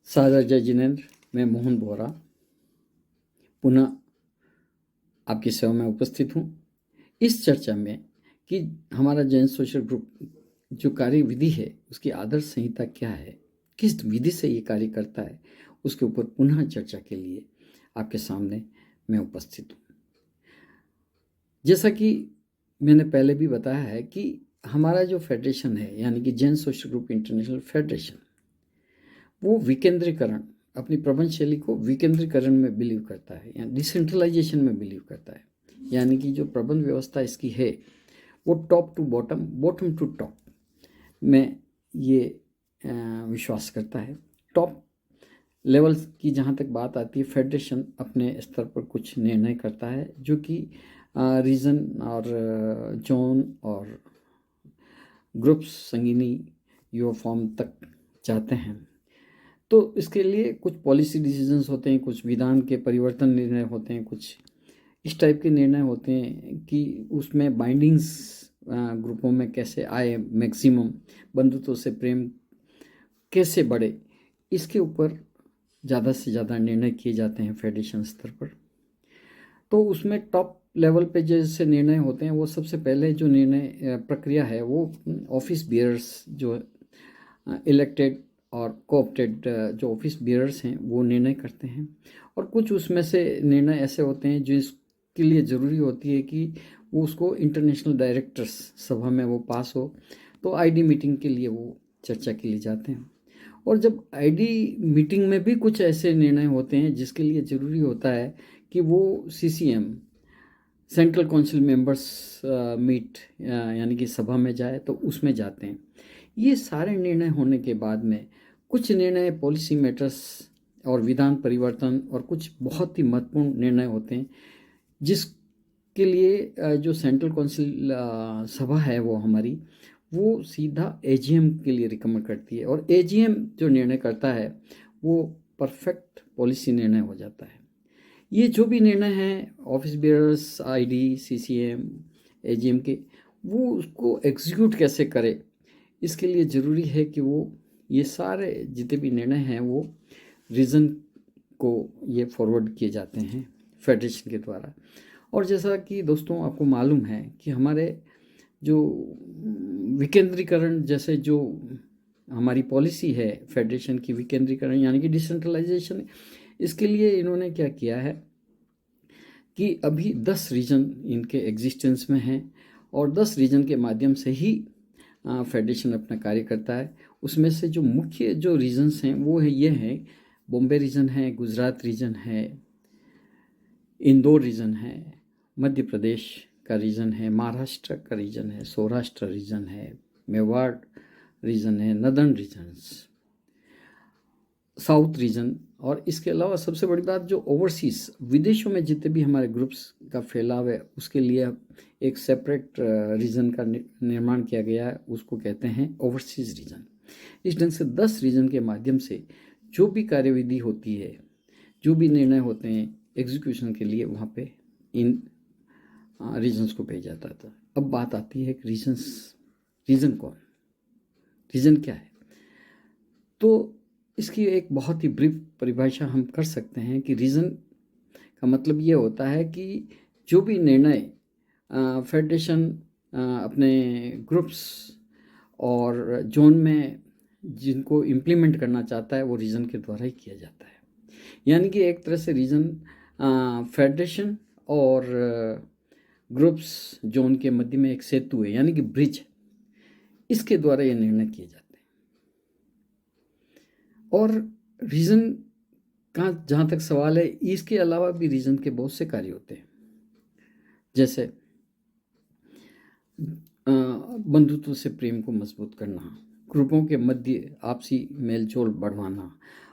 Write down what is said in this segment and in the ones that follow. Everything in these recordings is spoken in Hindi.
सादर जय जिनेन्द्र, मैं मोहन बोरा पुनः आपकी सेवा में उपस्थित हूँ इस चर्चा में कि हमारा जैन सोशल ग्रुप जो कार्य विधि है उसकी आदर्श संहिता क्या है, किस विधि से ये कार्य करता है, उसके ऊपर पुनः चर्चा के लिए आपके सामने मैं उपस्थित हूँ। जैसा कि मैंने पहले भी बताया है कि हमारा जो फेडरेशन है यानी कि Jain social group international federation, वो विकेंद्रीकरण, अपनी प्रबंध शैली को विकेंद्रीकरण में बिलीव करता है या डिसेंट्रलाइजेशन में बिलीव करता है। यानी कि जो प्रबंध व्यवस्था इसकी है वो top to bottom, bottom to top में ये विश्वास करता है। टॉप लेवल की जहाँ तक बात आती है, फेडरेशन अपने स्तर पर कुछ निर्णय करता है जो कि रीजन और जोन और ग्रुप्स, संगीनी युवा फॉर्म तक जाते हैं। तो इसके लिए कुछ पॉलिसी डिसीजंस होते हैं, कुछ विधान के परिवर्तन निर्णय होते हैं, कुछ इस टाइप के निर्णय होते हैं कि उसमें बाइंडिंग्स ग्रुपों में कैसे आए, मैक्सिमम बंधुत्व से प्रेम कैसे बढ़े, इसके ऊपर ज़्यादा से ज़्यादा निर्णय किए जाते हैं फेडरेशन स्तर पर। तो उसमें टॉप लेवल पे जैसे निर्णय होते हैं, वो सबसे पहले जो निर्णय प्रक्रिया है वो ऑफिस बियरर्स, जो इलेक्टेड और कोऑप्टेड जो ऑफिस बियरर्स हैं वो निर्णय करते हैं। और कुछ उसमें से निर्णय ऐसे होते हैं जो इसके लिए ज़रूरी होती है कि वो उसको इंटरनेशनल डायरेक्टर्स सभा में वो पास हो, तो आईडी मीटिंग के लिए वो चर्चा के लिए जाते हैं। और जब आईडी मीटिंग में भी कुछ ऐसे निर्णय होते हैं जिसके लिए ज़रूरी होता है कि वो CCM, central council members meet यानी कि सभा में जाए, तो उसमें जाते हैं। ये सारे निर्णय होने के बाद में कुछ निर्णय पॉलिसी मैटर्स और विधान परिवर्तन और कुछ बहुत ही महत्वपूर्ण निर्णय होते हैं जिसके लिए जो सेंट्रल काउंसिल सभा है वो हमारी, वो सीधा एजीएम के लिए रिकमेंड करती है। और एजीएम जो निर्णय करता है वो परफेक्ट पॉलिसी निर्णय हो जाता है। ये जो भी निर्णय हैं office bearers, ID, CCM, AGM के, वो उसको एग्जीक्यूट कैसे करे, इसके लिए ज़रूरी है कि वो ये सारे जितने भी निर्णय हैं वो रीजन को ये फॉरवर्ड किए जाते हैं फेडरेशन के द्वारा। और जैसा कि दोस्तों आपको मालूम है कि हमारे जो विकेंद्रीकरण जैसे जो हमारी पॉलिसी है फेडरेशन की, विकेंद्रीकरण यानी कि डिसेंट्रलाइजेशन, इसके लिए इन्होंने क्या किया है कि अभी 10 रीजन इनके एग्जिस्टेंस में हैं और 10 रीजन के माध्यम से ही फेडरेशन अपना कार्य करता है। उसमें से जो मुख्य जो रीजन्स हैं वो है ये हैं, बॉम्बे रीजन है, गुजरात रीजन है, इंदौर रीजन है, मध्य प्रदेश का रीजन है, महाराष्ट्र का रीजन है, सौराष्ट्र रीजन है, मेवाड़ रीजन है, नदर्न रीजन्स, साउथ रीजन। और इसके अलावा सबसे बड़ी बात, जो ओवरसीज विदेशों में जितने भी हमारे ग्रुप्स का फैलाव है उसके लिए एक सेपरेट रीजन का निर्माण किया गया है, उसको कहते हैं ओवरसीज रीजन। इस ढंग से 10 रीजन के माध्यम से जो भी कार्यविधि होती है, जो भी निर्णय होते हैं एग्जीक्यूशन के लिए, वहाँ पे इन रीजन्स को भेजा जाता था। अब बात आती है कि रीजन कौन, रीजन क्या है। तो इसकी एक बहुत ही ब्रीफ परिभाषा हम कर सकते हैं कि रीजन का मतलब ये होता है कि जो भी निर्णय फेडरेशन अपने ग्रुप्स और जोन में जिनको इम्प्लीमेंट करना चाहता है वो रीजन के द्वारा ही किया जाता है। यानी कि एक तरह से रीजन फेडरेशन और ग्रुप्स जोन के मध्य में एक सेतु है, यानी कि ब्रिज, इसके द्वारा ये निर्णय किए जाते हैं। और रीजन का जहाँ तक सवाल है, इसके अलावा भी रीजन के बहुत से कार्य होते हैं, जैसे बंधुत्व से प्रेम को मजबूत करना, ग्रुपों के मध्य आपसी मेलजोल बढ़वाना,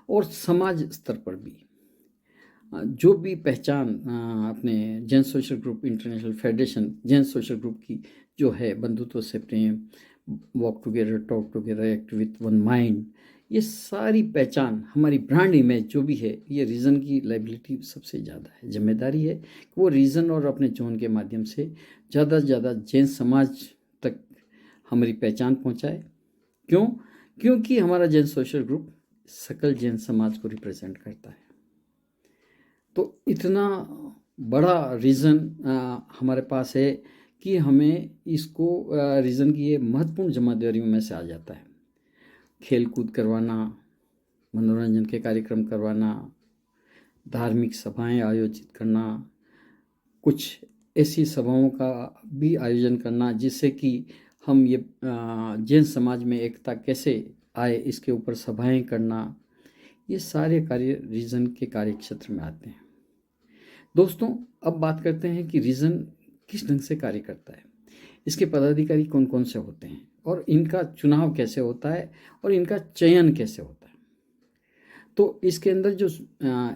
और समाज स्तर पर भी जो भी पहचान अपने Jain social group international federation Jain social group की जो है, बंधुत्व से प्रेम, walk together, talk together, act with one mind, ये सारी पहचान, हमारी ब्रांड इमेज जो भी है, ये रीजन की लाइबिलिटी सबसे ज़्यादा है, जिम्मेदारी है कि वो रीजन और अपने जोन के माध्यम से ज़्यादा से ज़्यादा जैन समाज तक हमारी पहचान पहुंचाए। क्यों? क्योंकि हमारा जैन सोशल ग्रुप सकल जैन समाज को रिप्रेजेंट करता है। तो इतना बड़ा रीज़न हमारे पास है कि हमें इसको रीज़न की ये महत्वपूर्ण जिम्मेदारियों में से आ जाता है। खेल कूद करवाना, मनोरंजन के कार्यक्रम करवाना, धार्मिक सभाएं आयोजित करना, कुछ ऐसी सभाओं का भी आयोजन करना जिससे कि हम ये जैन समाज में एकता कैसे आए इसके ऊपर सभाएं करना, ये सारे कार्य रीजन के कार्य क्षेत्र में आते हैं। दोस्तों, अब बात करते हैं कि रीजन किस ढंग से कार्य करता है, इसके पदाधिकारी कौन कौन से होते हैं और इनका चुनाव कैसे होता है और इनका चयन कैसे होता है। तो इसके अंदर जो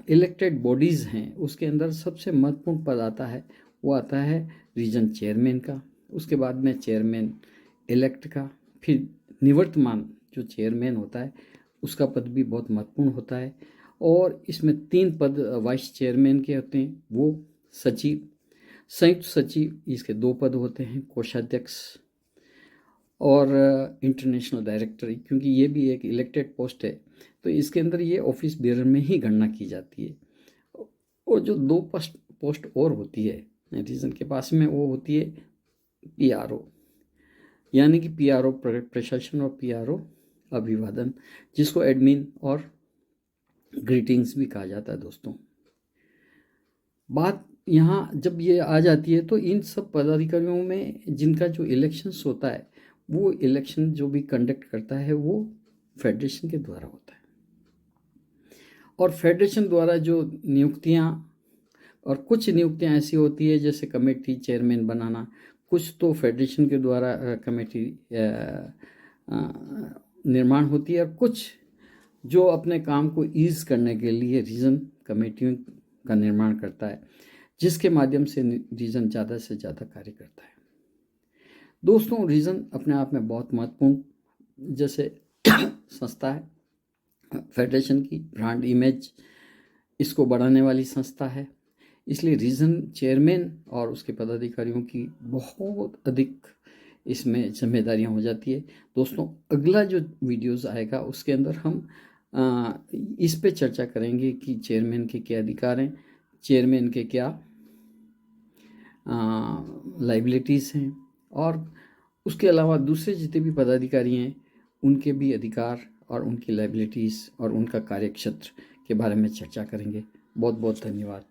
इलेक्टेड बॉडीज़ हैं उसके अंदर सबसे महत्वपूर्ण पद आता है, वो आता है रीजन चेयरमैन का, उसके बाद में चेयरमैन इलेक्ट का, फिर निवर्तमान जो चेयरमैन होता है उसका पद भी बहुत महत्वपूर्ण होता है। और इसमें 3 पद वाइस चेयरमैन के होते हैं, वो सचिव, संयुक्त सचिव, इसके 2 पद होते हैं, कोषाध्यक्ष और इंटरनेशनल डायरेक्टर, क्योंकि ये भी एक इलेक्टेड पोस्ट है तो इसके अंदर ये ऑफिस बेरर में ही गणना की जाती है। और जो 2 पोस्ट और होती है रीजन के पास में, वो होती है PRO, यानी कि PRO प्रशासन और PRO अभिवादन, जिसको एडमिन और ग्रीटिंग्स भी कहा जाता है। दोस्तों, बात यहाँ जब ये आ जाती है तो इन सब पदाधिकारियों में जिनका जो इलेक्शंस होता है, वो इलेक्शन जो भी कंडक्ट करता है वो फेडरेशन के द्वारा होता है। और फेडरेशन द्वारा जो नियुक्तियाँ, और कुछ नियुक्तियाँ ऐसी होती है जैसे कमेटी चेयरमैन बनाना, कुछ तो फेडरेशन के द्वारा कमेटी निर्माण होती है, और कुछ जो अपने काम को ईज़ करने के लिए रीजन कमेटियों का निर्माण करता है, जिसके माध्यम से रीजन ज़्यादा से ज़्यादा कार्य करता है। दोस्तों, रीजन अपने आप में बहुत महत्वपूर्ण जैसे संस्था है, फेडरेशन की ब्रांड इमेज इसको बढ़ाने वाली संस्था है, इसलिए रीजन चेयरमैन और उसके पदाधिकारियों की बहुत अधिक इसमें जिम्मेदारियां हो जाती है। दोस्तों, अगला जो वीडियोस आएगा उसके अंदर हम इस पे चर्चा करेंगे कि चेयरमैन के क्या अधिकार हैं, चेयरमैन के क्या लाइबिलिटीज़ हैं, और उसके अलावा दूसरे जितने भी पदाधिकारी हैं उनके भी अधिकार और उनकी लाइबिलिटीज़ और उनका कार्यक्षेत्र के बारे में चर्चा करेंगे। बहुत बहुत धन्यवाद।